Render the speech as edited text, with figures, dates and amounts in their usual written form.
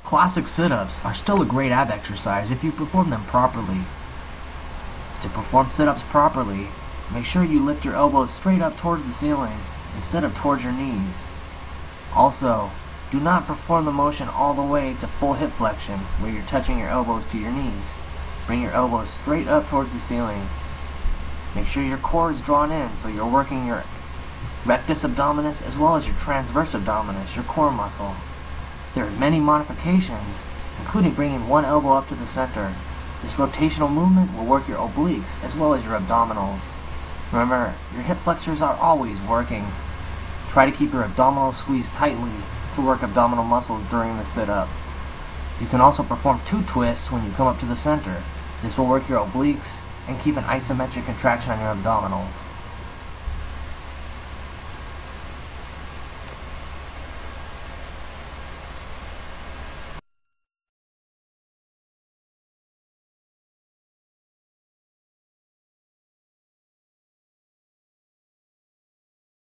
Classic sit-ups are still a great ab exercise if you perform them properly. To perform sit-ups properly, make sure you lift your elbows straight up towards the ceiling instead of towards your knees. Also, do not perform the motion all the way to full hip flexion where you're touching your elbows to your knees. Bring your elbows straight up towards the ceiling. Make sure your core is drawn in so you're working your rectus abdominis as well as your transverse abdominis, your core muscle. There are many modifications, including bringing one elbow up to the center. This rotational movement will work your obliques as well as your abdominals. Remember, your hip flexors are always working. Try to keep your abdominals squeezed tightly to work abdominal muscles during the sit-up. You can also perform 2 twists when you come up to the center. This will work your obliques and keep an isometric contraction on your abdominals.